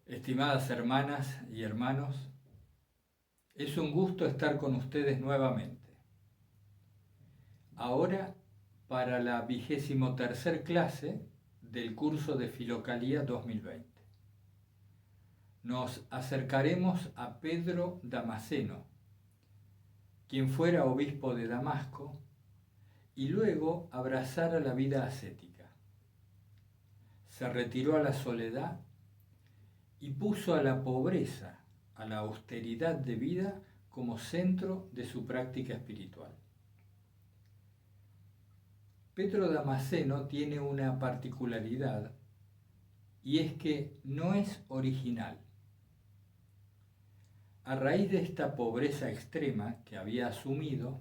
Estimadas hermanas y hermanos, es un gusto estar con ustedes nuevamente. Ahora para la 23ª clase del curso de Filocalía 2020. Nos acercaremos a Pedro Damasceno, quien fuera obispo de Damasco y luego abrazara la vida ascética. Se retiró a la soledad y puso a la pobreza, a la austeridad de vida como centro de su práctica espiritual. Pedro Damasceno tiene una particularidad y es que no es original. A raíz de esta pobreza extrema que había asumido,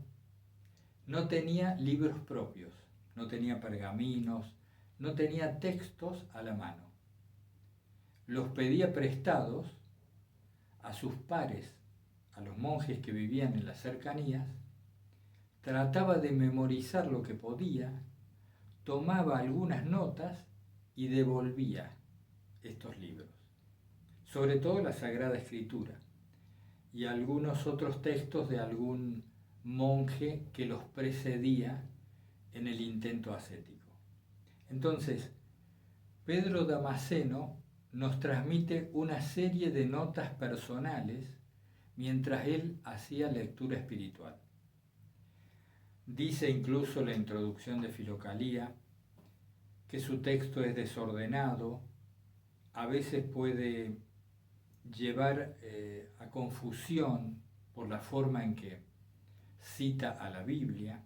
no tenía libros propios, no tenía pergaminos, no tenía textos a la mano. Los pedía prestados a sus pares, a los monjes que vivían en las cercanías, trataba de memorizar lo que podía, tomaba algunas notas y devolvía estos libros, sobre todo la Sagrada Escritura y algunos otros textos de algún monje que los precedía en el intento ascético. Entonces, Pedro Damasceno nos transmite una serie de notas personales mientras él hacía lectura espiritual. Dice incluso en la introducción de Filocalía que su texto es desordenado, a veces puede llevar a confusión por la forma en que cita a la Biblia,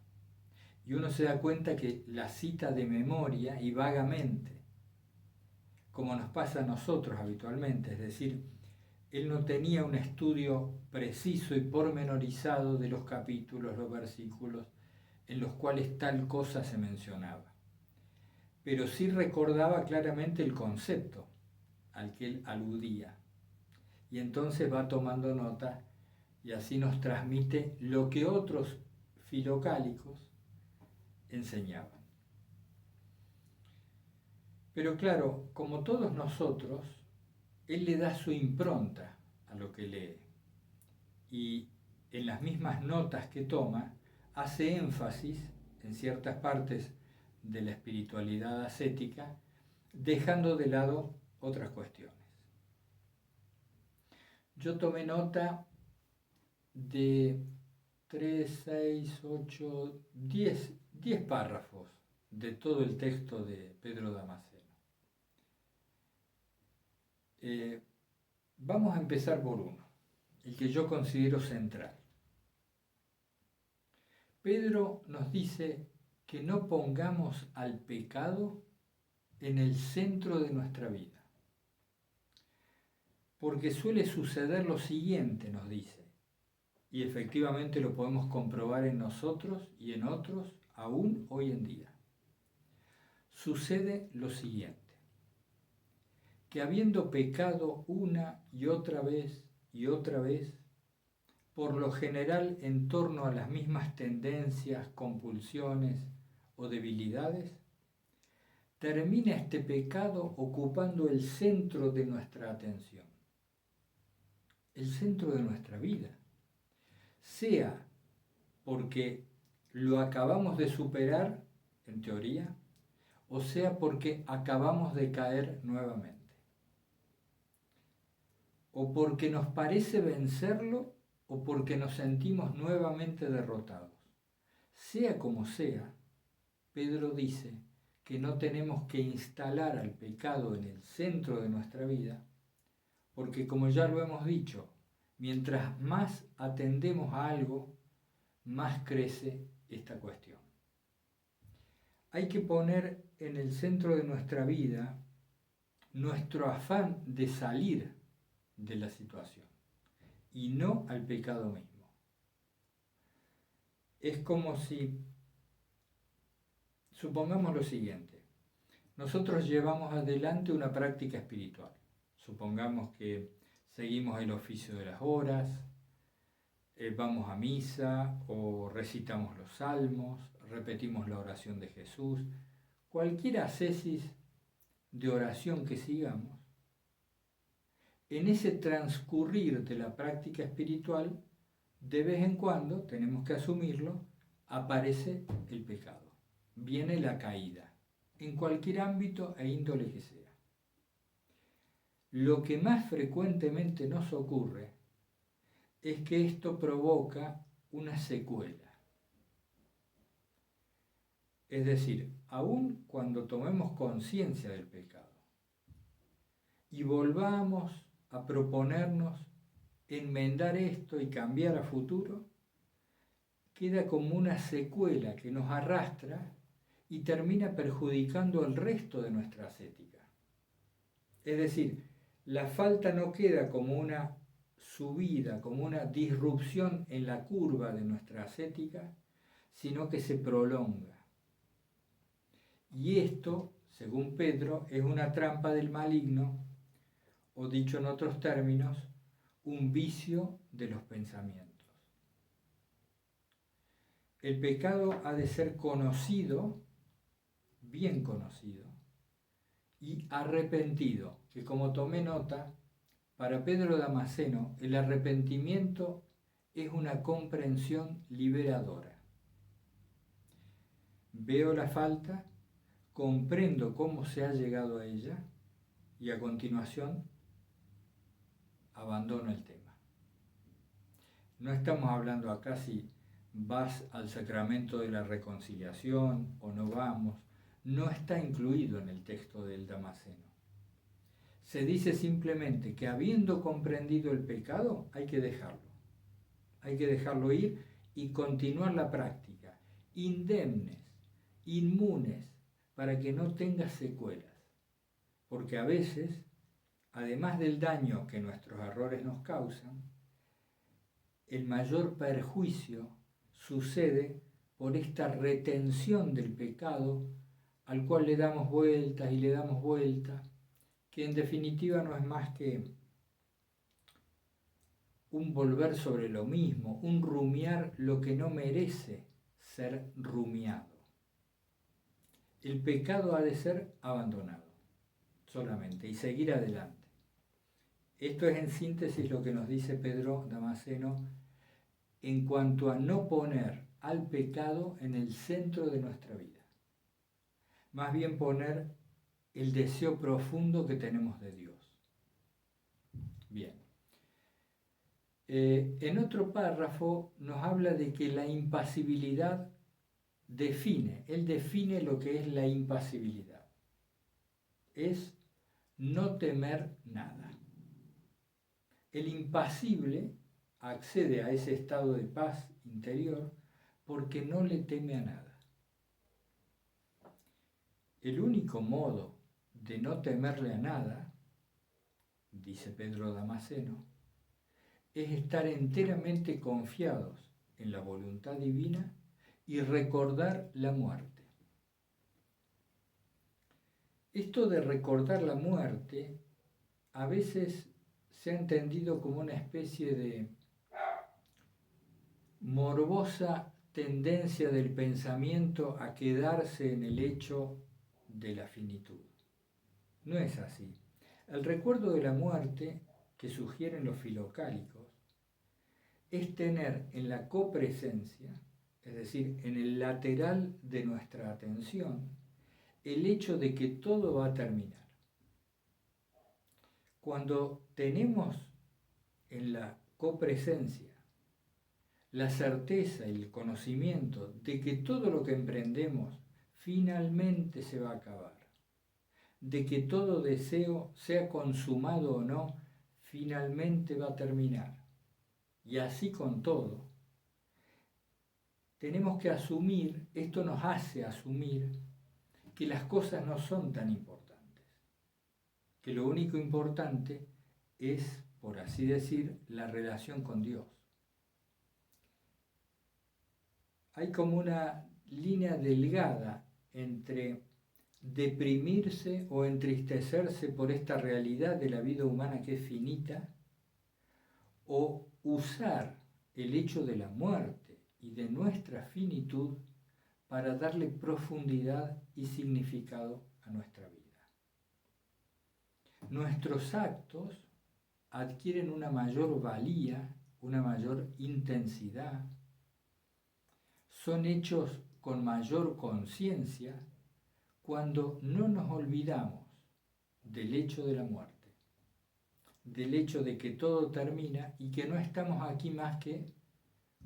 y uno se da cuenta que la cita de memoria y vagamente, como nos pasa a nosotros habitualmente, es decir, él no tenía un estudio preciso y pormenorizado de los capítulos, los versículos en los cuales tal cosa se mencionaba, pero sí recordaba claramente el concepto al que él aludía, y entonces va tomando nota y así nos transmite lo que otros filocálicos enseñaban. Pero claro, como todos nosotros, él le da su impronta a lo que lee y en las mismas notas que toma hace énfasis en ciertas partes de la espiritualidad ascética, dejando de lado otras cuestiones. Yo tomé nota de 3, 6, 8, 10 párrafos de todo el texto de Pedro Damasceno. Vamos a empezar por uno, el que yo considero central. Pedro nos dice que no pongamos al pecado en el centro de nuestra vida, porque suele suceder lo siguiente, nos dice, y efectivamente lo podemos comprobar en nosotros y en otros aún hoy en día. Sucede lo siguiente, que habiendo pecado una y otra vez, por lo general en torno a las mismas tendencias, compulsiones o debilidades, termina este pecado ocupando el centro de nuestra atención, el centro de nuestra vida, sea porque lo acabamos de superar, en teoría, o sea porque acabamos de caer nuevamente, o porque nos parece vencerlo, o porque nos sentimos nuevamente derrotados. Sea como sea, Pedro dice que no tenemos que instalar al pecado en el centro de nuestra vida, porque como ya lo hemos dicho, mientras más atendemos a algo, más crece esta cuestión. Hay que poner en el centro de nuestra vida nuestro afán de salir de la situación y no al pecado mismo. Es como si, supongamos lo siguiente, nosotros llevamos adelante una práctica espiritual. Supongamos que seguimos el oficio de las horas, vamos a misa o recitamos los salmos, repetimos la oración de Jesús, cualquier ascesis de oración que sigamos, en ese transcurrir de la práctica espiritual, de vez en cuando, tenemos que asumirlo, aparece el pecado, viene la caída, en cualquier ámbito e índole que sea. Lo que más frecuentemente nos ocurre es que esto provoca una secuela. Es decir, aun cuando tomemos conciencia del pecado y volvamos a proponernos enmendar esto y cambiar a futuro, queda como una secuela que nos arrastra y termina perjudicando el resto de nuestra ascética. Es decir, la falta no queda como una subida, como una disrupción en la curva de nuestra ascética, sino que se prolonga. Y esto, según Pedro, es una trampa del maligno, o dicho en otros términos, un vicio de los pensamientos. El pecado ha de ser conocido, bien conocido, y arrepentido, que como tomé nota, para Pedro Damasceno, el arrepentimiento es una comprensión liberadora. Veo la falta, comprendo cómo se ha llegado a ella y a continuación abandono el tema. No estamos hablando acá si vas al sacramento de la reconciliación o no vamos, no está incluido en el texto del Damasceno. Se dice simplemente que habiendo comprendido el pecado hay que dejarlo ir y continuar la práctica, indemnes, inmunes, para que no tenga secuelas, porque a veces, además del daño que nuestros errores nos causan, el mayor perjuicio sucede por esta retención del pecado al cual le damos vueltas y le damos vueltas, que en definitiva no es más que un volver sobre lo mismo, un rumiar lo que no merece ser rumiado. El pecado ha de ser abandonado solamente y seguir adelante. Esto es en síntesis lo que nos dice Pedro Damasceno en cuanto a no poner al pecado en el centro de nuestra vida. Más bien poner el deseo profundo que tenemos de Dios. Bien. En otro párrafo nos habla de que la impasibilidad él define lo que es la impasibilidad. Es no temer nada. El impasible accede a ese estado de paz interior porque no le teme a nada. El único modo de no temerle a nada, dice Pedro Damasceno, es estar enteramente confiados en la voluntad divina y recordar la muerte. Esto de recordar la muerte a veces se ha entendido como una especie de morbosa tendencia del pensamiento a quedarse en el hecho de la finitud. No es así. El recuerdo de la muerte que sugieren los filocálicos es tener en la copresencia, es decir, en el lateral de nuestra atención, el hecho de que todo va a terminar. Cuando tenemos en la copresencia la certeza y el conocimiento de que todo lo que emprendemos finalmente se va a acabar, de que todo deseo, sea consumado o no, finalmente va a terminar, y así con todo, tenemos que asumir, esto nos hace asumir que las cosas no son tan importantes, que lo único importante es, por así decir, la relación con Dios. Hay como una línea delgada entre deprimirse o entristecerse por esta realidad de la vida humana que es finita, o usar el hecho de la muerte y de nuestra finitud para darle profundidad y significado a nuestra vida. Nuestros actos adquieren una mayor valía, una mayor intensidad, son hechos con mayor conciencia cuando no nos olvidamos del hecho de la muerte, del hecho de que todo termina y que no estamos aquí más que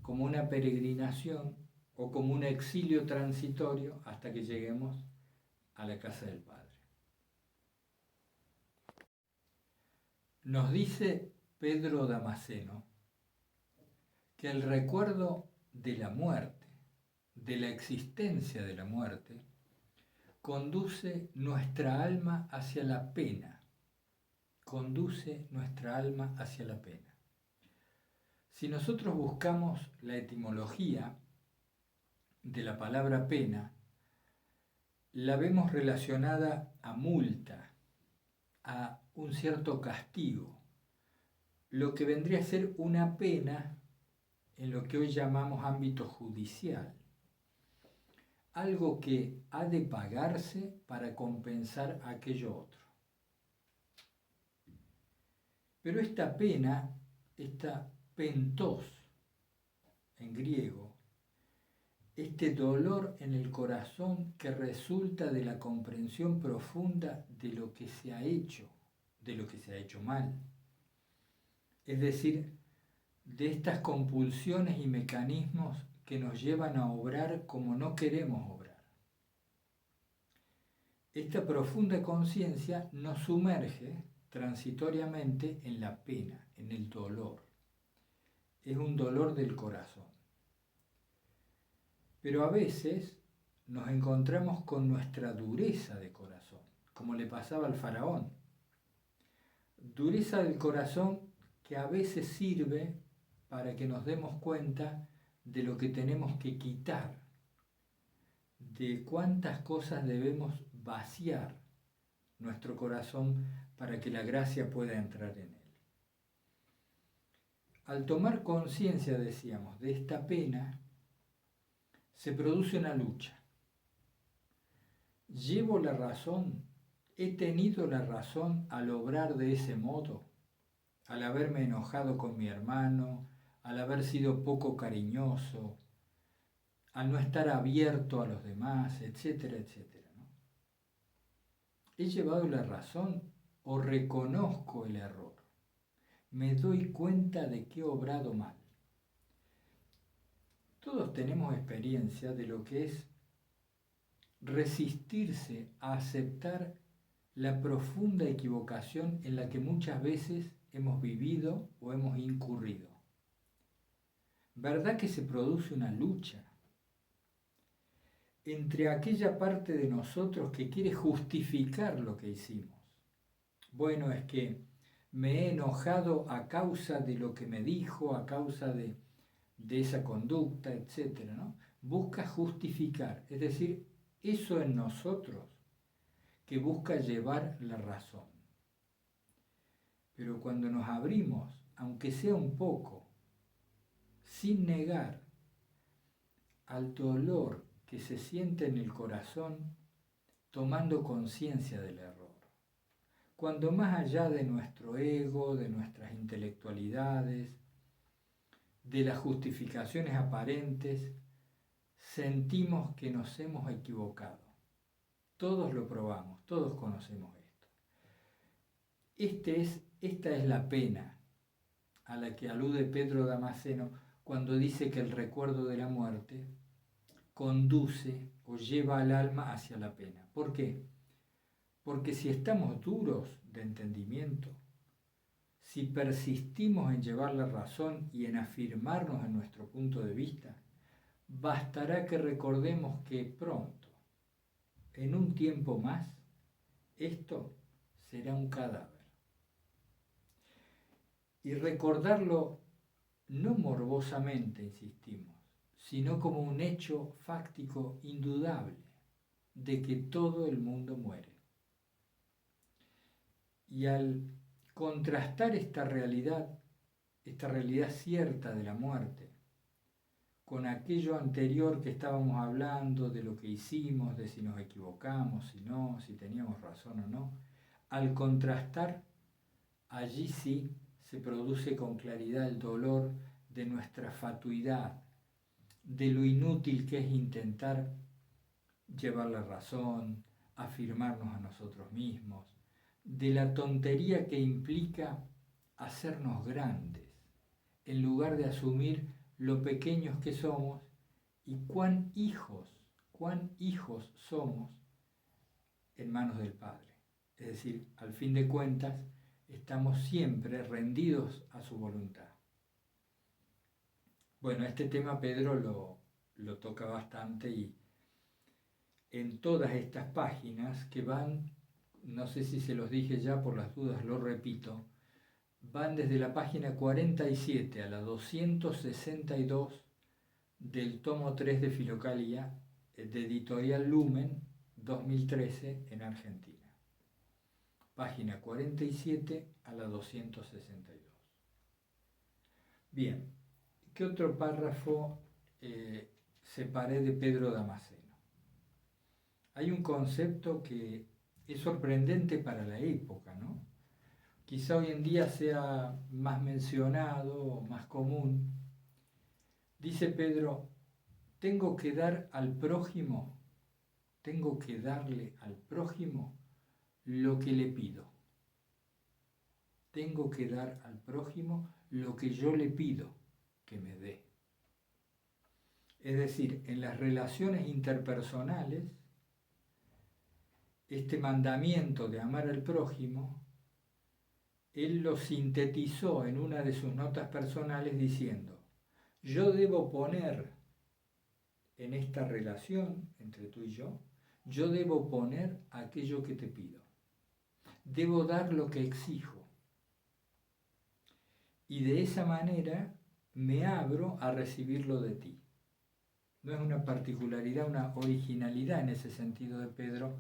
como una peregrinación o como un exilio transitorio hasta que lleguemos a la casa del Padre. Nos dice Pedro Damasceno que el recuerdo de la muerte, de la existencia de la muerte, conduce nuestra alma hacia la pena. Conduce nuestra alma hacia la pena. Si nosotros buscamos la etimología de la palabra pena, la vemos relacionada a multa, a un cierto castigo, lo que vendría a ser una pena en lo que hoy llamamos ámbito judicial. Algo que ha de pagarse para compensar aquello otro. Pero esta pena, esta pentos en griego, este dolor en el corazón que resulta de la comprensión profunda de lo que se ha hecho, de lo que se ha hecho mal. Es decir, de estas compulsiones y mecanismos que nos llevan a obrar como no queremos obrar. Esta profunda conciencia nos sumerge transitoriamente en la pena, en el dolor. Es un dolor del corazón. Pero a veces nos encontramos con nuestra dureza de corazón, como le pasaba al faraón. Dureza del corazón que a veces sirve para que nos demos cuenta de lo que tenemos que quitar, de cuántas cosas debemos vaciar nuestro corazón para que la gracia pueda entrar en él. Al tomar conciencia, decíamos, de esta pena, se produce una lucha. ¿Llevo la razón? ¿He tenido la razón al obrar de ese modo? Al haberme enojado con mi hermano, al haber sido poco cariñoso, al no estar abierto a los demás, etcétera, etcétera, ¿no? ¿He llevado la razón o reconozco el error? Me doy cuenta de que he obrado mal. Todos tenemos experiencia de lo que es resistirse a aceptar la profunda equivocación en la que muchas veces hemos vivido o hemos incurrido. ¿Verdad que se produce una lucha entre aquella parte de nosotros que quiere justificar lo que hicimos? Bueno, es que me he enojado a causa de lo que me dijo, a causa de esa conducta, etc., ¿no? Busca justificar, es decir, eso en nosotros que busca llevar la razón. Pero cuando nos abrimos, aunque sea un poco, sin negar al dolor que se siente en el corazón, tomando conciencia del error, cuando más allá de nuestro ego, de nuestras intelectualidades, de las justificaciones aparentes, sentimos que nos hemos equivocado. Todos lo probamos, todos conocemos esto. Esta es la pena a la que alude Pedro Damasceno cuando dice que el recuerdo de la muerte conduce o lleva al alma hacia la pena. ¿Por qué? Porque si estamos duros de entendimiento, si persistimos en llevar la razón y en afirmarnos en nuestro punto de vista, bastará que recordemos que pronto, en un tiempo más, esto será un cadáver. Y recordarlo no morbosamente, insistimos, sino como un hecho fáctico indudable de que todo el mundo muere. Y al contrastar esta realidad cierta de la muerte, con aquello anterior que estábamos hablando, de lo que hicimos, de si nos equivocamos, si no, si teníamos razón o no, al contrastar, allí sí se produce con claridad el dolor de nuestra fatuidad, de lo inútil que es intentar llevar la razón, afirmarnos a nosotros mismos, de la tontería que implica hacernos grandes, en lugar de asumir lo pequeños que somos y cuán hijos somos en manos del Padre. Es decir, al fin de cuentas, estamos siempre rendidos a su voluntad. Bueno, este tema Pedro lo toca bastante y en todas estas páginas que van, no sé si se los dije ya, por las dudas lo repito, van desde la página 47 a la 262 del tomo 3 de Filocalia, de Editorial Lumen, 2013, en Argentina. Página 47 a la 262. Bien, ¿qué otro párrafo separé de Pedro Damasceno? Hay un concepto que es sorprendente para la época, ¿no? Quizá hoy en día sea más mencionado, más común. Dice Pedro, tengo que darle al prójimo lo que le pido. Tengo que dar al prójimo lo que yo le pido que me dé. Es decir, en las relaciones interpersonales, este mandamiento de amar al prójimo, él lo sintetizó en una de sus notas personales diciendo, yo debo poner en esta relación entre tú y yo debo poner aquello que te pido. Debo dar lo que exijo. Y de esa manera me abro a recibirlo de ti. No es una particularidad, una originalidad en ese sentido de Pedro,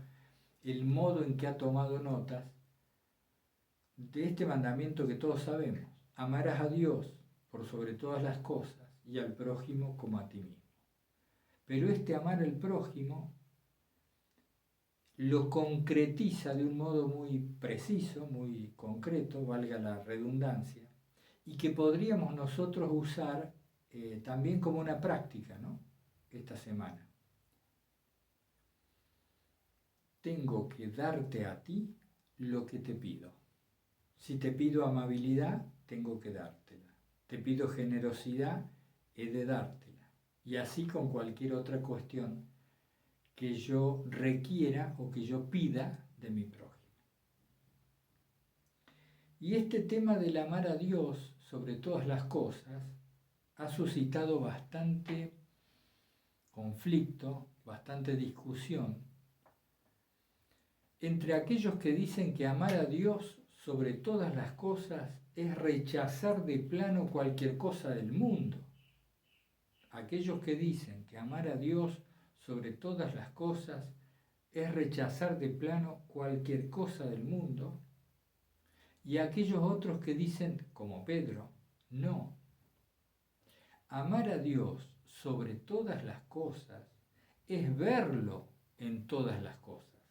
el modo en que ha tomado notas de este mandamiento que todos sabemos. Amarás a Dios por sobre todas las cosas y al prójimo como a ti mismo. Pero este amar al prójimo lo concretiza de un modo muy preciso, muy concreto, valga la redundancia, y que podríamos nosotros usar también como una práctica, ¿no? Esta semana. Tengo que darte a ti lo que te pido. Si te pido amabilidad, tengo que dártela. Te pido generosidad, he de dártela. Y así con cualquier otra cuestión que yo requiera o que yo pida de mi prójimo. Y este tema del amar a Dios sobre todas las cosas ha suscitado bastante conflicto, bastante discusión entre aquellos que dicen que amar a Dios sobre todas las cosas es rechazar de plano cualquier cosa del mundo. Aquellos que dicen que amar a Dios sobre todas las cosas es rechazar de plano cualquier cosa del mundo, y aquellos otros que dicen, como Pedro, no. Amar a Dios sobre todas las cosas es verlo en todas las cosas.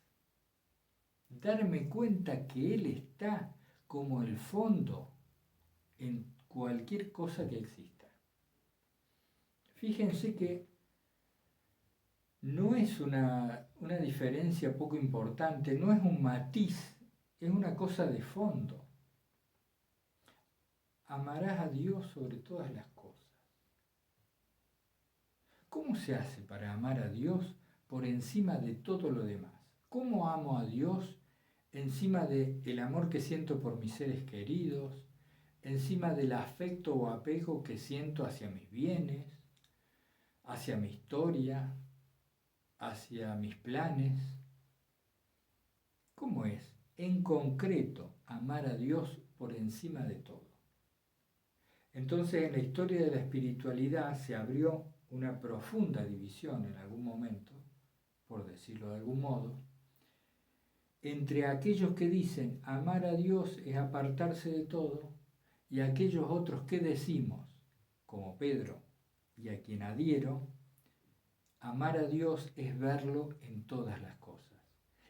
Darme cuenta que Él está como el fondo en cualquier cosa que exista. Fíjense que no es una diferencia poco importante, no es un matiz, es una cosa de fondo. Amarás a Dios sobre todas las cosas. ¿Cómo se hace para amar a Dios por encima de todo lo demás? ¿Cómo amo a Dios encima del amor que siento por mis seres queridos, encima del afecto o apego que siento hacia mis bienes, hacia mi historia, hacia mis planes? ¿Cómo es, en concreto, amar a Dios por encima de todo? Entonces, en la historia de la espiritualidad se abrió una profunda división en algún momento, por decirlo de algún modo, entre aquellos que dicen amar a Dios es apartarse de todo y aquellos otros que decimos, como Pedro y a quien adhiero, amar a Dios es verlo en todas las cosas.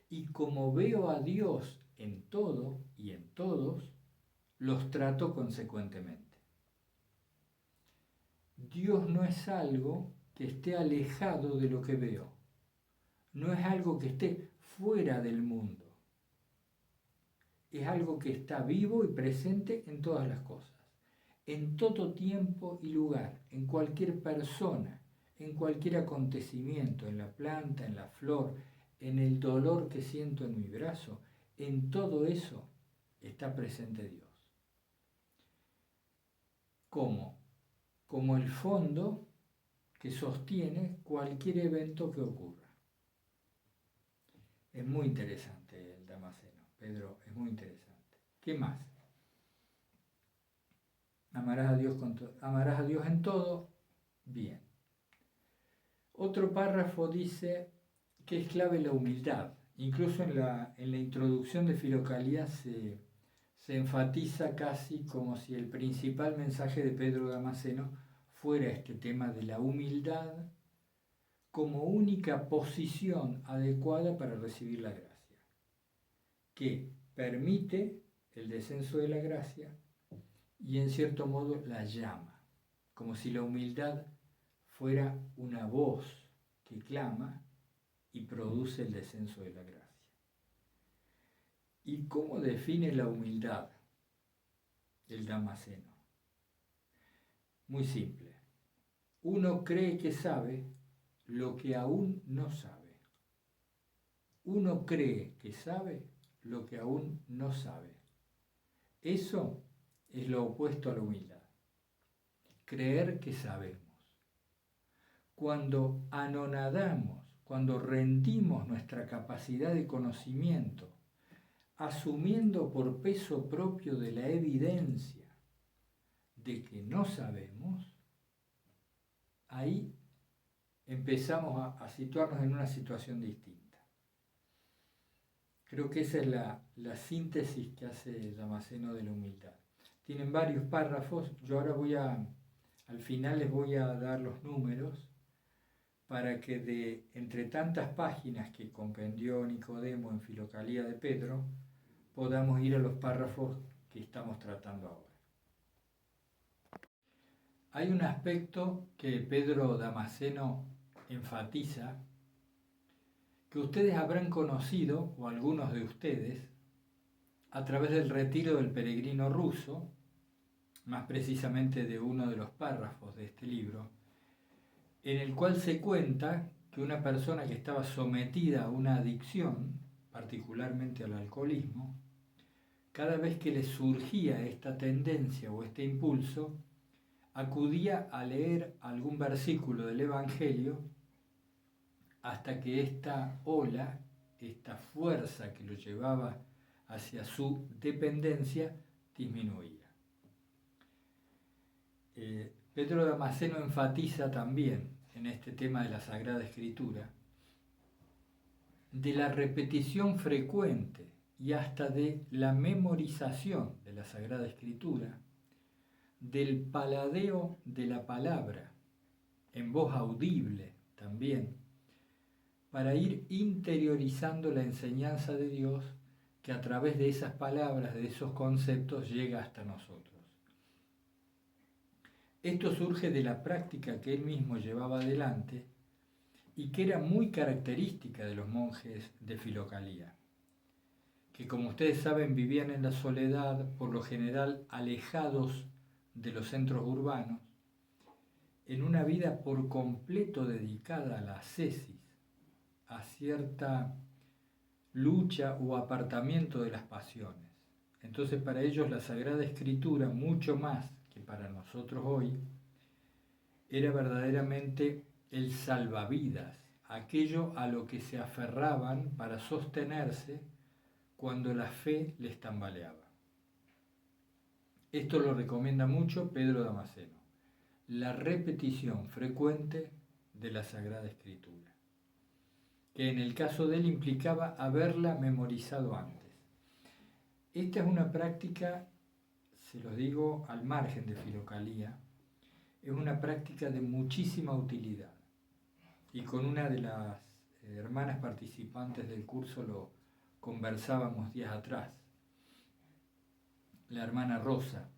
Y como veo a Dios en todo y en todos, los trato consecuentemente. Dios no es algo que esté alejado de lo que veo, no es algo que esté fuera del mundo, es algo que está vivo y presente en todas las cosas, en todo tiempo y lugar, en cualquier persona, en cualquier acontecimiento, en la planta, en la flor, en el dolor que siento en mi brazo, en todo eso está presente Dios. ¿Cómo? Como el fondo que sostiene cualquier evento que ocurra. Es muy interesante el Damaseno, Pedro, es muy interesante. ¿Qué más? Amarás a Dios en todo, bien. Otro párrafo dice que es clave la humildad. Incluso en la introducción de Filocalía se enfatiza casi como si el principal mensaje de Pedro Damaseno fuera este tema de la humildad como única posición adecuada para recibir la gracia, que permite el descenso de la gracia y en cierto modo la llama, como si la humildad fuera una voz que clama y produce el descenso de la gracia. ¿Y cómo define la humildad el Damaseno? Muy simple. Uno cree que sabe lo que aún no sabe. Uno cree que sabe lo que aún no sabe. Eso es lo opuesto a la humildad. Creer que sabemos. Cuando anonadamos, cuando rendimos nuestra capacidad de conocimiento, asumiendo por peso propio de la evidencia de que no sabemos, ahí empezamos a situarnos en una situación distinta. Creo que esa es la síntesis que hace Damaseno de la humildad. Tienen varios párrafos, yo ahora al final les voy a dar los números para que entre tantas páginas que compendió Nicodemo en Filocalía de Pedro, podamos ir a los párrafos que estamos tratando ahora. Hay un aspecto que Pedro Damaseno enfatiza, que ustedes habrán conocido, o algunos de ustedes, a través del retiro del peregrino ruso, más precisamente de uno de los párrafos de este libro, en el cual se cuenta que una persona que estaba sometida a una adicción, particularmente al alcoholismo, cada vez que le surgía esta tendencia o este impulso, acudía a leer algún versículo del Evangelio hasta que esta ola, esta fuerza que lo llevaba hacia su dependencia, disminuía. Pedro Damaseno enfatiza también en este tema de la Sagrada Escritura, de la repetición frecuente y hasta de la memorización de la Sagrada Escritura, del paladeo de la palabra, en voz audible también, para ir interiorizando la enseñanza de Dios que a través de esas palabras, de esos conceptos, llega hasta nosotros. Esto surge de la práctica que él mismo llevaba adelante y que era muy característica de los monjes de Filocalía, que como ustedes saben vivían en la soledad, por lo general alejados de los centros urbanos, en una vida por completo dedicada a la ascesis, a cierta lucha o apartamiento de las pasiones. Entonces para ellos la Sagrada Escritura, mucho más que para nosotros hoy, era verdaderamente el salvavidas, aquello a lo que se aferraban para sostenerse cuando la fe les tambaleaba. Esto lo recomienda mucho Pedro Damaseno, la repetición frecuente de la Sagrada Escritura, que en el caso de él implicaba haberla memorizado antes. Esta es una práctica, se los digo al margen de Filocalía, es una práctica de muchísima utilidad. Y con una de las hermanas participantes del curso lo conversábamos días atrás. la hermana Rosa.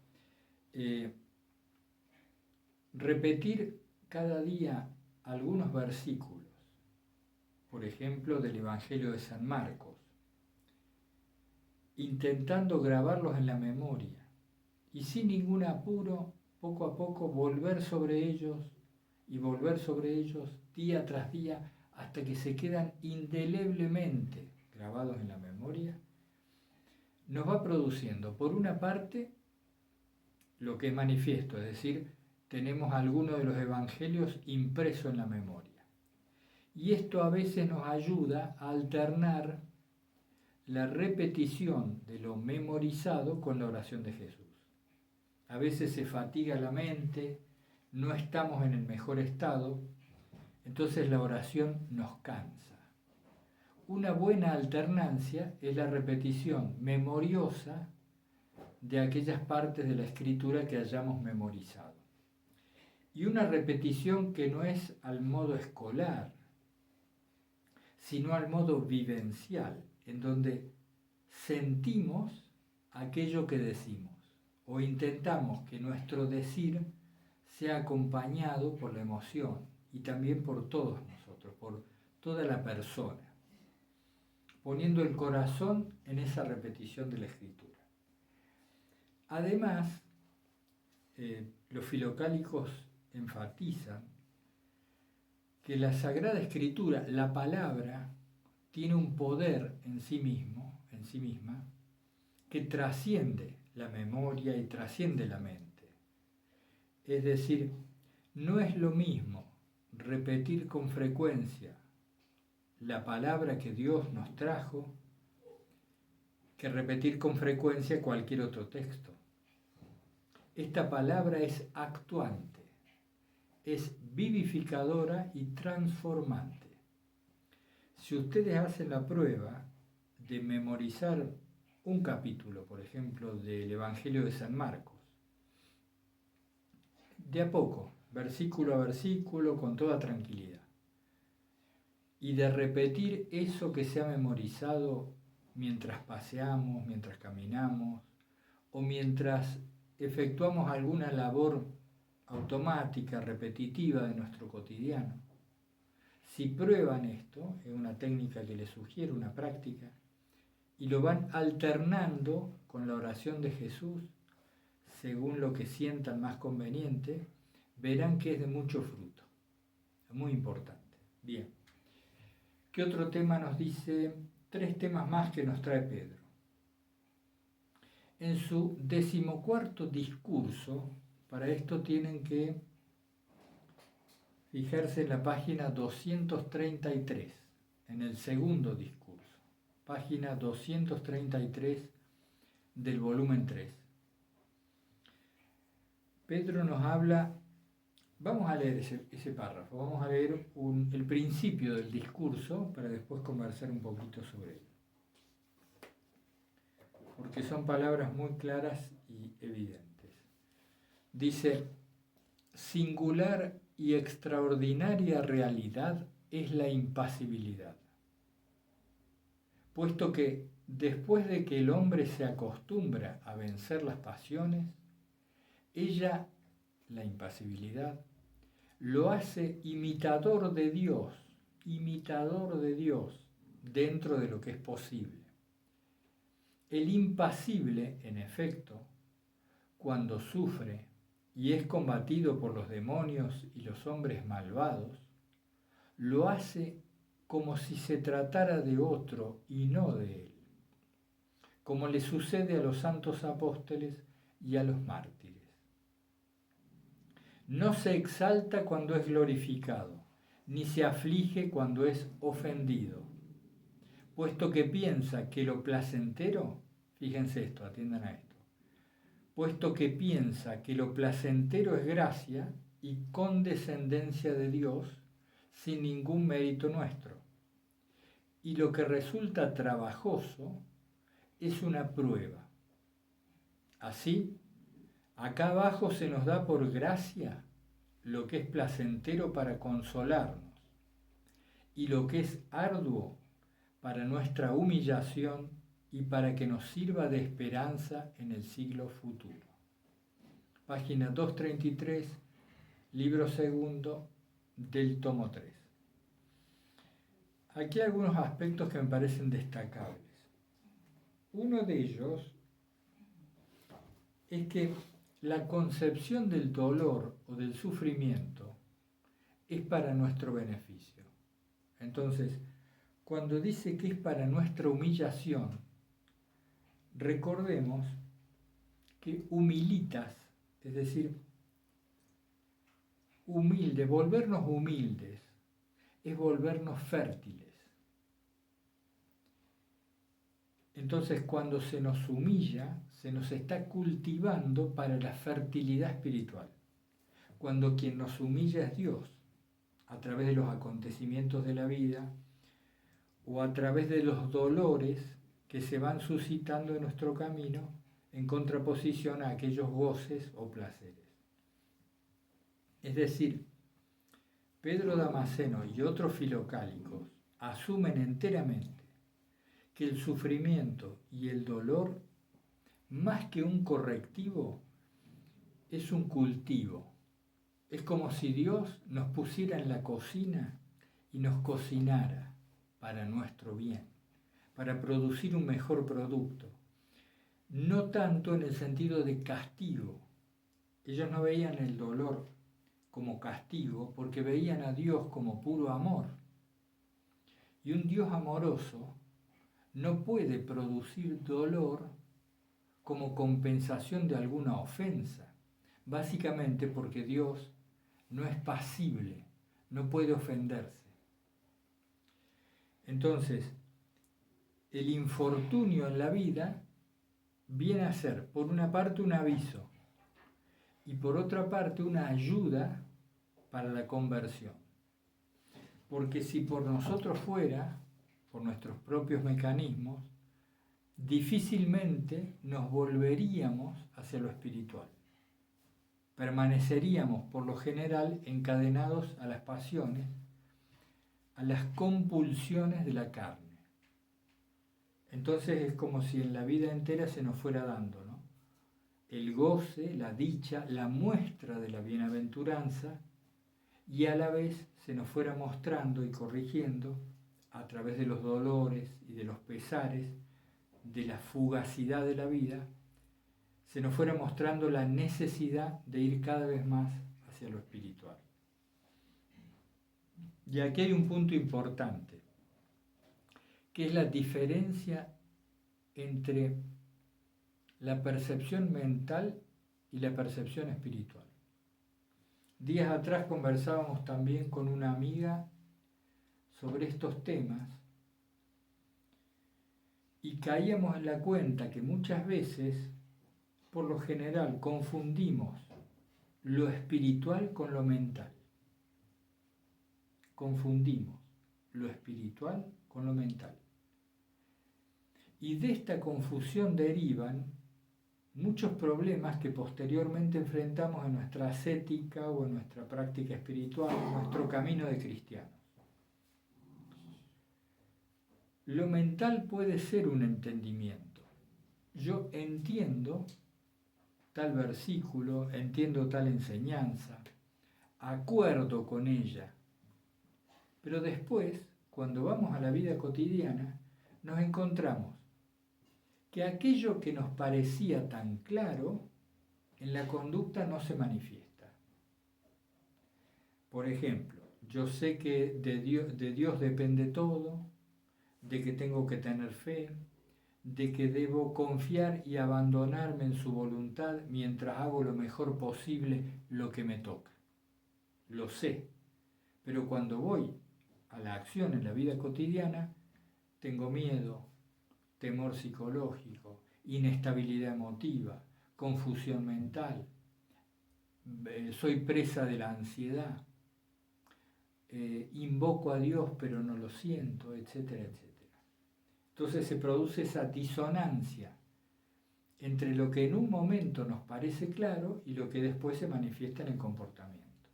Repetir cada día algunos versículos, por ejemplo, del Evangelio de San Marcos, intentando grabarlos en la memoria y sin ningún apuro, poco a poco, volver sobre ellos día tras día hasta que se quedan indeleblemente grabados en la memoria, nos va produciendo, por una parte, lo que es manifiesto, es decir, tenemos algunos de los evangelios impresos en la memoria. Y esto a veces nos ayuda a alternar la repetición de lo memorizado con la oración de Jesús. A veces se fatiga la mente, no estamos en el mejor estado, entonces la oración nos cansa. Una buena alternancia es la repetición memoriosa de aquellas partes de la Escritura que hayamos memorizado. Y una repetición que no es al modo escolar, sino al modo vivencial, en donde sentimos aquello que decimos o intentamos que nuestro decir sea acompañado por la emoción y también por todos nosotros, por toda la persona, poniendo el corazón en esa repetición de la Escritura. Además, los filocálicos enfatizan que la Sagrada Escritura, la palabra, tiene un poder en sí misma, que trasciende la memoria y trasciende la mente. Es decir, no es lo mismo repetir con frecuencia la palabra que Dios nos trajo que repetir con frecuencia cualquier otro texto. Esta palabra es actuante, es vivificadora y transformante. Si ustedes hacen la prueba de memorizar un capítulo, por ejemplo, del Evangelio de San Marcos, de a poco, versículo a versículo, con toda tranquilidad, y de repetir eso que se ha memorizado mientras paseamos, mientras caminamos, o mientras efectuamos alguna labor automática, repetitiva de nuestro cotidiano. Si prueban esto, es una técnica que les sugiero, una práctica, y lo van alternando con la oración de Jesús, según lo que sientan más conveniente, verán que es de mucho fruto. Es muy importante. Bien. ¿Qué otro tema nos dice? 3 temas más que nos trae Pedro. En su 14º discurso, para esto tienen que fijarse en la página 233, en el segundo discurso, página 233 del volumen 3. Pedro nos habla, vamos a leer ese párrafo, vamos a leer el principio del discurso para después conversar un poquito sobre él, porque son palabras muy claras y evidentes. Dice: singular y extraordinaria realidad es la impasibilidad, puesto que después de que el hombre se acostumbra a vencer las pasiones, ella, la impasibilidad, lo hace imitador de Dios dentro de lo que es posible. El impasible, en efecto, cuando sufre y es combatido por los demonios y los hombres malvados, lo hace como si se tratara de otro y no de él, como le sucede a los santos apóstoles y a los mártires. No se exalta cuando es glorificado, ni se aflige cuando es ofendido, puesto que piensa que lo placentero, fíjense esto, atiendan a esto, puesto que piensa que lo placentero es gracia y condescendencia de Dios sin ningún mérito nuestro, y lo que resulta trabajoso es una prueba. Así, acá abajo se nos da por gracia lo que es placentero para consolarnos y lo que es arduo para nuestra humillación y para que nos sirva de esperanza en el siglo futuro. Página 233, libro segundo del tomo 3. Aquí hay algunos aspectos que me parecen destacables. Uno de ellos es que la concepción del dolor o del sufrimiento es para nuestro beneficio. Entonces, cuando dice que es para nuestra humillación, recordemos que humilitas, es decir, humilde, volvernos humildes, es volvernos fértiles. Entonces, cuando se nos humilla, se nos está cultivando para la fertilidad espiritual. Cuando quien nos humilla es Dios, a través de los acontecimientos de la vida o a través de los dolores que se van suscitando en nuestro camino en contraposición a aquellos goces o placeres. Es decir, Pedro Damasceno y otros filocálicos asumen enteramente que el sufrimiento y el dolor, más que un correctivo, es un cultivo. Es como si Dios nos pusiera en la cocina y nos cocinara para nuestro bien, para producir un mejor producto. No tanto en el sentido de castigo. Ellos no veían el dolor como castigo porque veían a Dios como puro amor. Y un Dios amoroso no puede producir dolor como compensación de alguna ofensa, básicamente porque Dios no es pasible, no puede ofenderse. Entonces, el infortunio en la vida viene a ser, por una parte, un aviso y por otra parte, una ayuda para la conversión. Porque si por nosotros fuera, por nuestros propios mecanismos, difícilmente nos volveríamos hacia lo espiritual. Permaneceríamos, por lo general, encadenados a las pasiones, a las compulsiones de la carne. Entonces es como si en la vida entera se nos fuera dando, ¿no?, el goce, la dicha, la muestra de la bienaventuranza, y a la vez se nos fuera mostrando y corrigiendo, a través de los dolores y de los pesares, de la fugacidad de la vida, se nos fuera mostrando la necesidad de ir cada vez más hacia lo espiritual. Y aquí hay un punto importante, que es la diferencia entre la percepción mental y la percepción espiritual. Días atrás conversábamos también con una amiga sobre estos temas y caíamos en la cuenta que muchas veces, por lo general, confundimos lo espiritual con lo mental. Confundimos lo espiritual con lo mental. Y de esta confusión derivan muchos problemas que posteriormente enfrentamos en nuestra ascética o en nuestra práctica espiritual, en nuestro camino de cristianos. Lo mental puede ser un entendimiento. Yo entiendo tal versículo, entiendo tal enseñanza, acuerdo con ella, pero después, cuando vamos a la vida cotidiana, nos encontramos que aquello que nos parecía tan claro, en la conducta no se manifiesta. Por ejemplo, yo sé que de Dios depende todo, de que tengo que tener fe, de que debo confiar y abandonarme en su voluntad mientras hago lo mejor posible lo que me toca. Lo sé, pero cuando voy a la acción en la vida cotidiana, tengo miedo, temor psicológico, inestabilidad emotiva, confusión mental, soy presa de la ansiedad, invoco a Dios pero no lo siento, etcétera, etcétera. Entonces se produce esa disonancia entre lo que en un momento nos parece claro y lo que después se manifiesta en el comportamiento.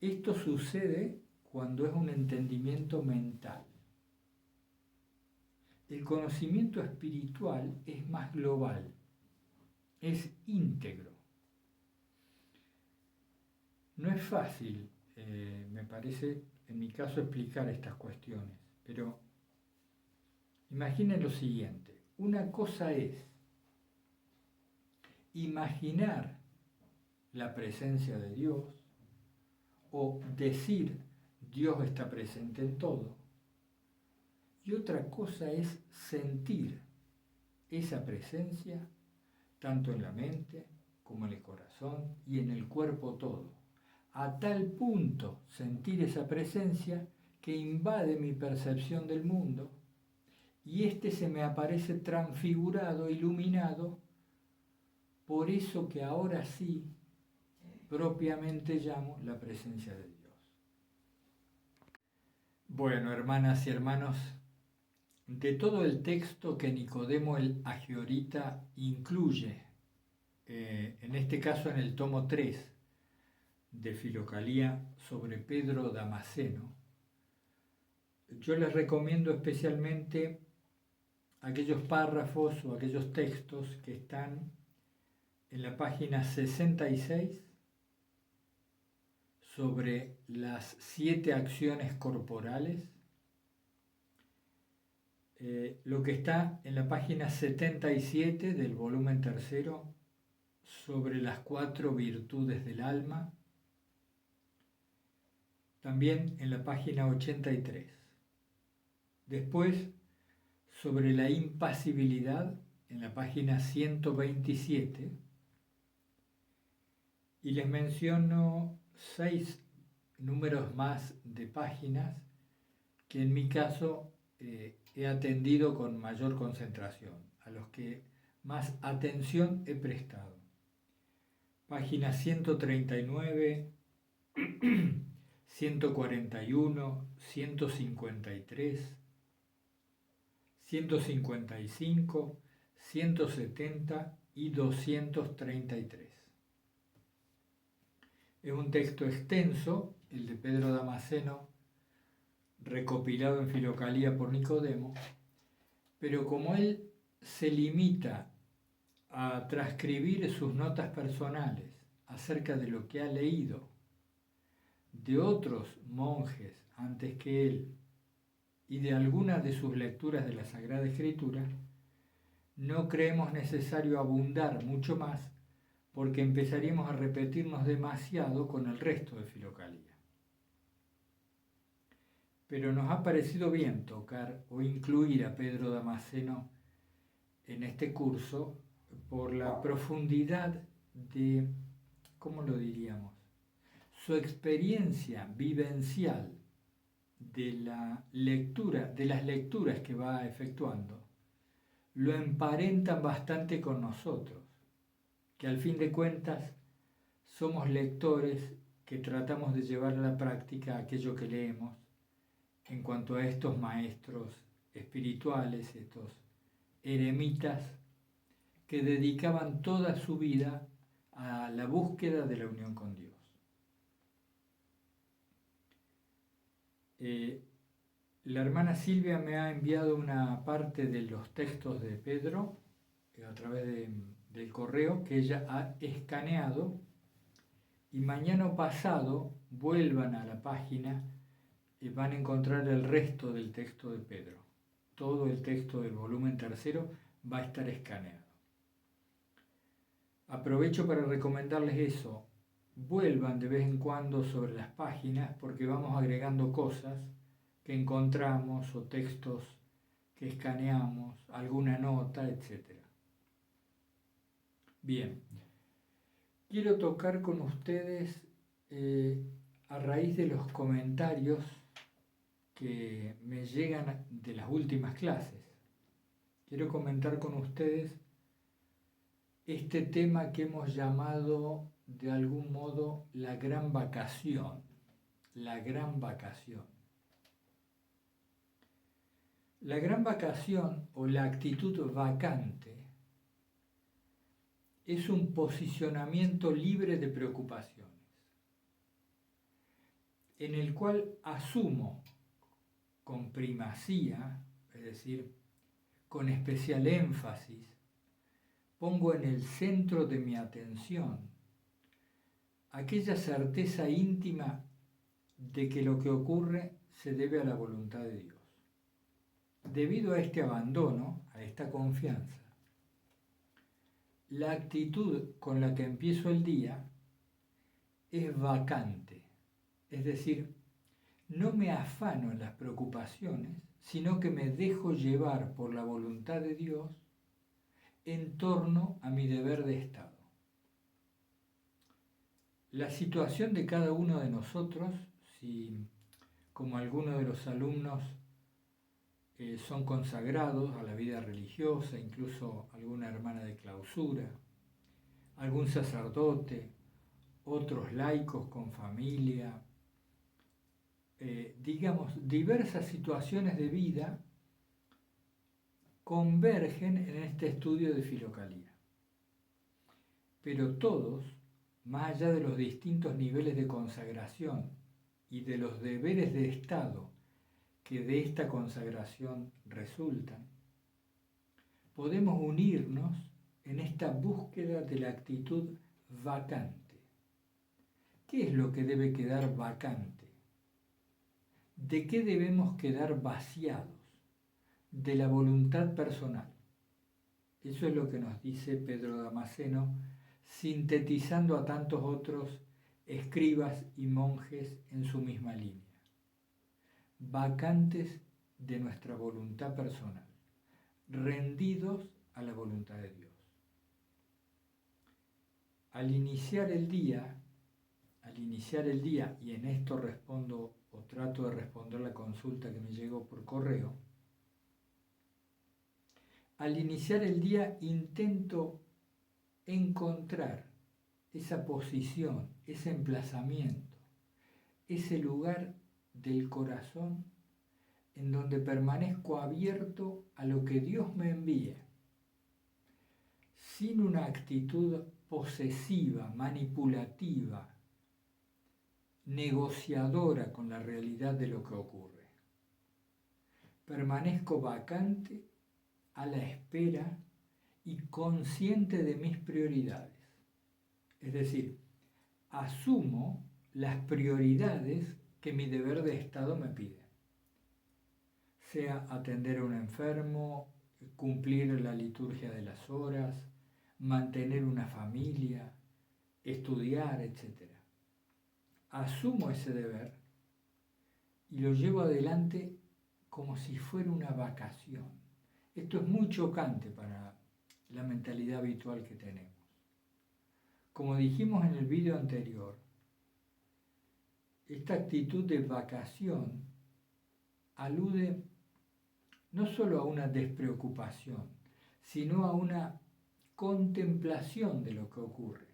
Esto sucede cuando es un entendimiento mental. el conocimiento espiritual es más global, es íntegro. No es fácil, me parece, en mi caso, explicar estas cuestiones, pero imaginen lo siguiente. Una cosa es imaginar la presencia de Dios o decir Dios está presente en todo. Y otra cosa es sentir esa presencia tanto en la mente como en el corazón y en el cuerpo todo. A tal punto sentir esa presencia que invade mi percepción del mundo y este se me aparece transfigurado, iluminado, por eso que ahora sí propiamente llamo la presencia de Dios. Bueno, hermanas y hermanos, de todo el texto que Nicodemo el Agiorita incluye, en este caso en el tomo 3 de Filocalía sobre Pedro Damasceno, yo les recomiendo especialmente aquellos párrafos o aquellos textos que están en la página 66 sobre las 7 acciones corporales, lo que está en la página 77 del volumen 3 sobre las 4 virtudes del alma, también en la página 83. Después, sobre la impasibilidad, en la página 127, y les menciono 6 números más de páginas que en mi caso he atendido con mayor concentración, a los que más atención he prestado. Páginas 139, 141, 153, 155, 170 y 233. Es un texto extenso, el de Pedro Damasceno, recopilado en Filocalía por Nicodemo, pero como él se limita a transcribir sus notas personales acerca de lo que ha leído de otros monjes antes que él y de algunas de sus lecturas de la Sagrada Escritura, no creemos necesario abundar mucho más porque empezaríamos a repetirnos demasiado con el resto de Filocalía. Pero nos ha parecido bien tocar o incluir a Pedro Damasceno en este curso por la profundidad de, ¿cómo lo diríamos?, su experiencia vivencial de la lectura, de las lecturas que va efectuando, lo emparentan bastante con nosotros, que al fin de cuentas somos lectores que tratamos de llevar a la práctica aquello que leemos en cuanto a estos maestros espirituales, estos eremitas que dedicaban toda su vida a la búsqueda de la unión con Dios. La hermana Silvia me ha enviado una parte de los textos de Pedro a través del correo que ella ha escaneado, y mañana pasado vuelvan a la página y van a encontrar el resto del texto de Pedro. Todo el texto del volumen 3 va a estar escaneado. Aprovecho para recomendarles eso. Vuelvan de vez en cuando sobre las páginas porque vamos agregando cosas que encontramos o textos que escaneamos, alguna nota, etc. Bien, quiero tocar con ustedes a raíz de los comentarios que me llegan de las últimas clases. Quiero comentar con ustedes este tema que hemos llamado de algún modo la gran vacación. La gran vacación. La gran vacación o la actitud vacante es un posicionamiento libre de preocupaciones, en el cual asumo con primacía, es decir, con especial énfasis, pongo en el centro de mi atención aquella certeza íntima de que lo que ocurre se debe a la voluntad de Dios. Debido a este abandono, a esta confianza, la actitud con la que empiezo el día es vacante, es decir, no me afano en las preocupaciones, sino que me dejo llevar por la voluntad de Dios en torno a mi deber de Estado. La situación de cada uno de nosotros, si como algunos de los alumnos son consagrados a la vida religiosa, incluso alguna hermana de clausura, algún sacerdote, otros laicos con familia, digamos, diversas situaciones de vida convergen en este estudio de Filocalía. Pero todos, más allá de los distintos niveles de consagración y de los deberes de Estado que de esta consagración resultan, podemos unirnos en esta búsqueda de la actitud vacante. ¿Qué es lo que debe quedar vacante? ¿De qué debemos quedar vaciados? De la voluntad personal. Eso es lo que nos dice Pedro Damasceno, sintetizando a tantos otros escribas y monjes en su misma línea. Vacantes de nuestra voluntad personal, rendidos a la voluntad de Dios. Al iniciar el día, y en esto respondo o trato de responder la consulta que me llegó por correo, al iniciar el día intento encontrar esa posición, ese emplazamiento, ese lugar del corazón en donde permanezco abierto a lo que Dios me envía, sin una actitud posesiva, manipulativa, negociadora con la realidad de lo que ocurre. Permanezco vacante, a la espera y consciente de mis prioridades. Es decir, asumo las prioridades que mi deber de Estado me pide. Sea atender a un enfermo, cumplir la liturgia de las horas, mantener una familia, estudiar, etc. Asumo ese deber y lo llevo adelante como si fuera una vacación. Esto es muy chocante para la mentalidad habitual que tenemos. Como dijimos en el vídeo anterior, esta actitud de vacación alude no solo a una despreocupación, sino a una contemplación de lo que ocurre.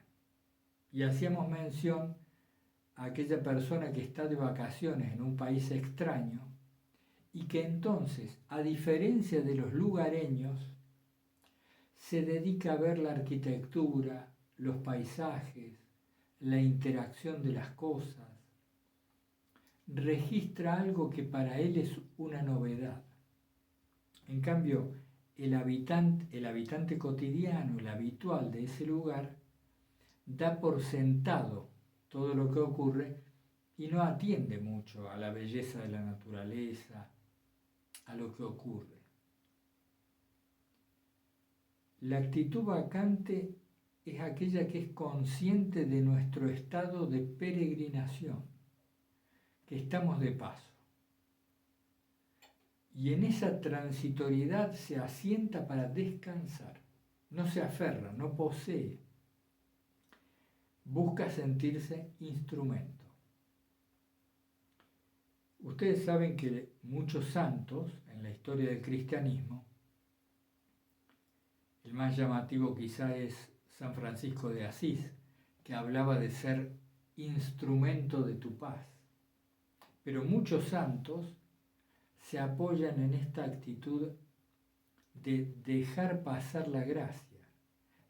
Y hacíamos mención a aquella persona que está de vacaciones en un país extraño y que entonces, a diferencia de los lugareños, se dedica a ver la arquitectura, los paisajes, la interacción de las cosas, registra algo que para él es una novedad. En cambio, el habitante cotidiano, el habitual de ese lugar, da por sentado todo lo que ocurre y no atiende mucho a la belleza de la naturaleza, a lo que ocurre. La actitud vacante es aquella que es consciente de nuestro estado de peregrinación, que estamos de paso. Y en esa transitoriedad se asienta para descansar, no se aferra, no posee, busca sentirse instrumento. Ustedes saben que muchos santos en la historia del cristianismo, el más llamativo quizá es San Francisco de Asís, que hablaba de ser instrumento de tu paz. Pero muchos santos se apoyan en esta actitud de dejar pasar la gracia,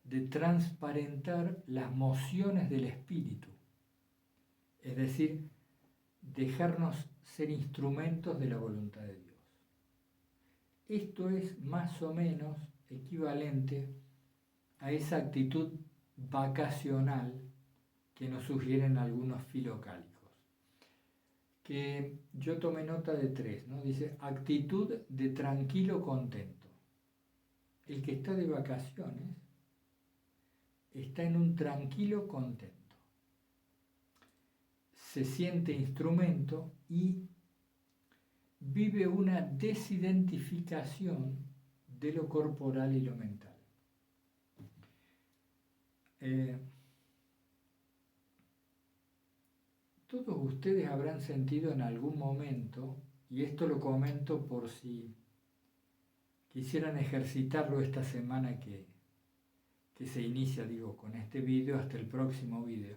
de transparentar las mociones del Espíritu, es decir, dejarnos ser instrumentos de la voluntad de Dios. Esto es más o menos equivalente a esa actitud vacacional que nos sugieren algunos filocálicos, que yo tomé nota de 3, ¿no? Dice, actitud de tranquilo contento. El que está de vacaciones está en un tranquilo contento. Se siente instrumento y vive una desidentificación de lo corporal y lo mental. Todos ustedes habrán sentido en algún momento, y esto lo comento por si quisieran ejercitarlo esta semana que se inicia, digo, con este video hasta el próximo video,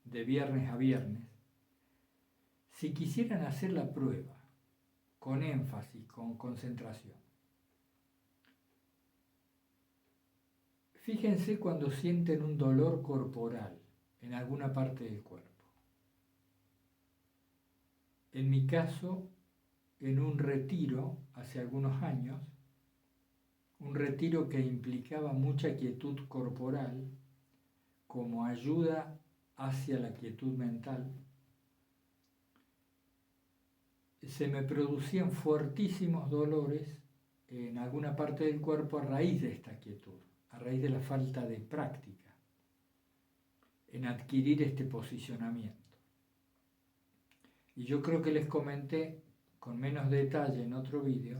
de viernes a viernes, si quisieran hacer la prueba, con énfasis, con concentración. Fíjense cuando sienten un dolor corporal en alguna parte del cuerpo. En mi caso, en un retiro hace algunos años, un retiro que implicaba mucha quietud corporal como ayuda hacia la quietud mental, se me producían fuertísimos dolores en alguna parte del cuerpo a raíz de esta quietud, a raíz de la falta de práctica en adquirir este posicionamiento. Y yo creo que les comenté con menos detalle en otro vídeo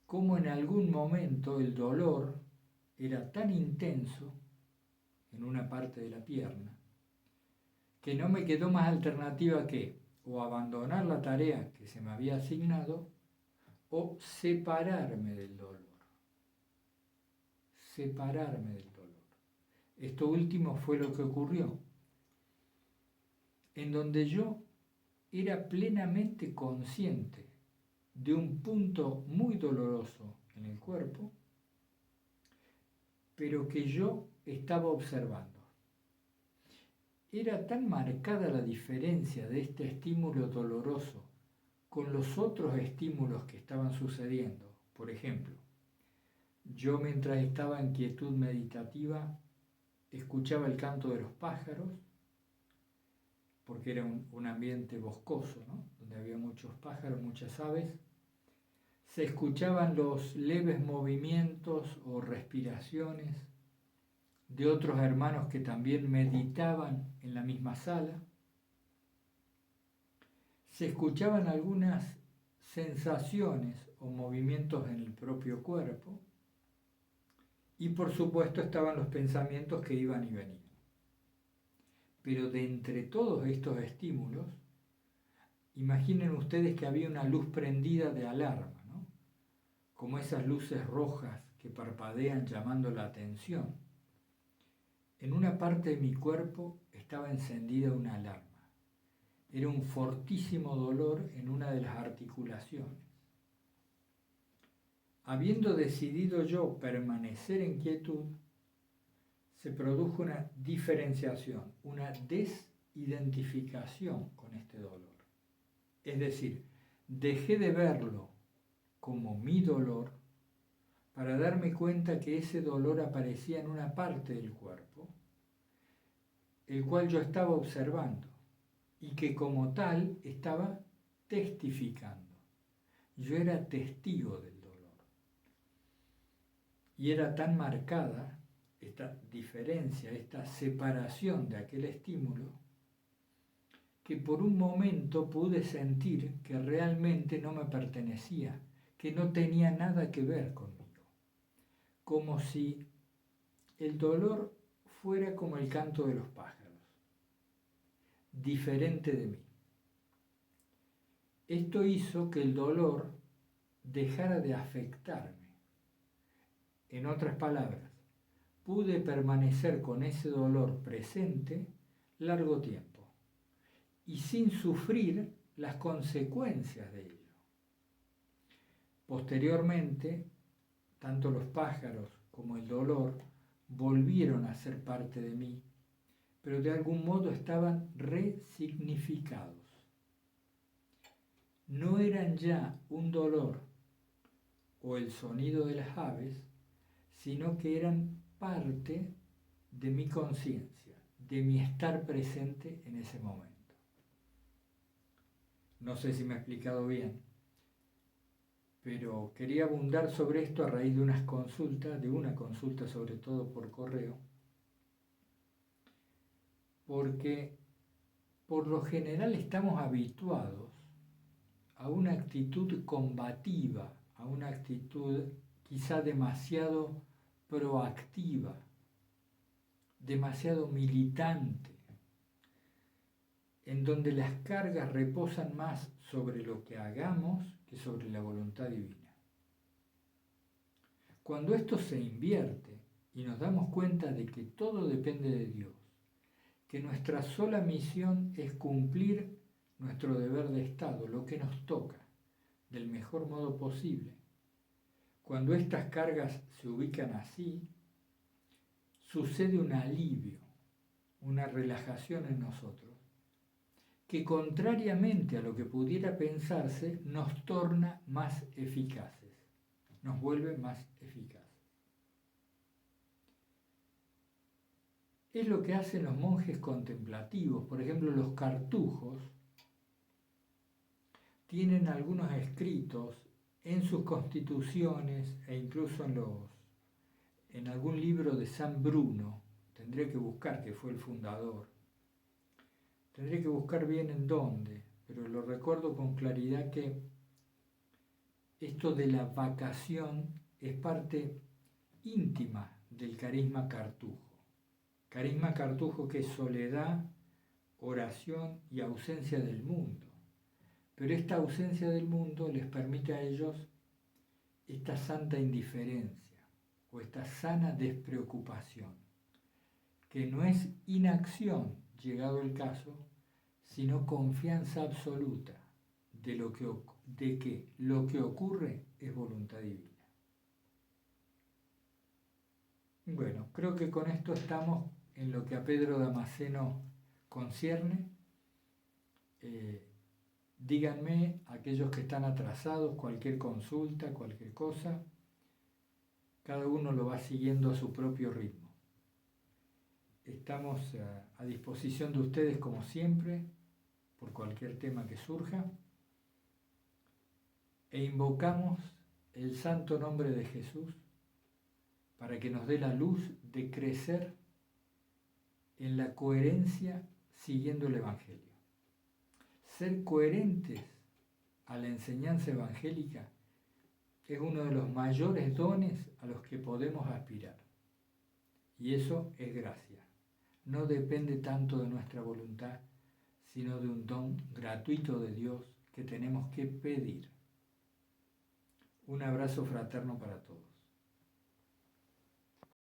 cómo en algún momento el dolor era tan intenso en una parte de la pierna que no me quedó más alternativa que o abandonar la tarea que se me había asignado o separarme del dolor. Separarme del dolor. Esto último fue lo que ocurrió, en donde yo era plenamente consciente de un punto muy doloroso en el cuerpo, pero que yo estaba observando. Era tan marcada la diferencia de este estímulo doloroso con los otros estímulos que estaban sucediendo. Por ejemplo, yo mientras estaba en quietud meditativa escuchaba el canto de los pájaros, porque era un ambiente boscoso, ¿no? Donde había muchos pájaros, muchas aves. Se escuchaban los leves movimientos o respiraciones de otros hermanos que también meditaban en la misma sala. Se escuchaban algunas sensaciones o movimientos en el propio cuerpo y por supuesto estaban los pensamientos que iban y venían. Pero de entre todos estos estímulos, imaginen ustedes que había una luz prendida de alarma, ¿no? Como esas luces rojas que parpadean llamando la atención. En una parte de mi cuerpo estaba encendida una alarma. Era un fortísimo dolor en una de las articulaciones. Habiendo decidido yo permanecer en quietud, se produjo una diferenciación, una desidentificación con este dolor. Es decir, dejé de verlo como mi dolor para darme cuenta que ese dolor aparecía en una parte del cuerpo, el cual yo estaba observando y que como tal estaba testificando. Yo era testigo del dolor. Y era tan marcada esta diferencia, esta separación de aquel estímulo, que por un momento pude sentir que realmente no me pertenecía, que no tenía nada que ver conmigo, como si el dolor fuera como el canto de los pájaros, diferente de mí. Esto hizo que el dolor dejara de afectarme. En otras palabras, pude permanecer con ese dolor presente largo tiempo y sin sufrir las consecuencias de ello. Posteriormente, tanto los pájaros como el dolor volvieron a ser parte de mí, pero de algún modo estaban resignificados. No eran ya un dolor o el sonido de las aves, sino que eran parte de mi conciencia, de mi estar presente en ese momento. No sé si me he explicado bien, pero quería abundar sobre esto a raíz de una consulta sobre todo por correo, porque por lo general estamos habituados a una actitud combativa, a una actitud quizá demasiado proactiva, demasiado militante, en donde las cargas reposan más sobre lo que hagamos que sobre la voluntad divina. Cuando esto se invierte y nos damos cuenta de que todo depende de Dios, que nuestra sola misión es cumplir nuestro deber de Estado, lo que nos toca, del mejor modo posible. Cuando estas cargas se ubican así, sucede un alivio, una relajación en nosotros, que contrariamente a lo que pudiera pensarse, nos torna más eficaces, nos vuelve más eficaces. Es lo que hacen los monjes contemplativos. Por ejemplo, los cartujos tienen algunos escritos en sus constituciones e incluso en algún libro de San Bruno. Tendré que buscar, que fue el fundador. Tendré que buscar bien en dónde, pero lo recuerdo con claridad que esto de la vacación es parte íntima del carisma cartujo. Carisma cartujo que es soledad, oración y ausencia del mundo. Pero esta ausencia del mundo les permite a ellos esta santa indiferencia o esta sana despreocupación, que no es inacción, llegado el caso, sino confianza absoluta de que lo que ocurre es voluntad divina. Bueno, creo que con esto estamos en lo que a Pedro Damasceno concierne. Díganme, aquellos que están atrasados, cualquier consulta, cualquier cosa, cada uno lo va siguiendo a su propio ritmo. Estamos a disposición de ustedes como siempre, por cualquier tema que surja, e invocamos el santo nombre de Jesús para que nos dé la luz de crecer en la coherencia siguiendo el Evangelio. Ser coherentes a la enseñanza evangélica es uno de los mayores dones a los que podemos aspirar. Y eso es gracia. No depende tanto de nuestra voluntad, sino de un don gratuito de Dios que tenemos que pedir. Un abrazo fraterno para todos.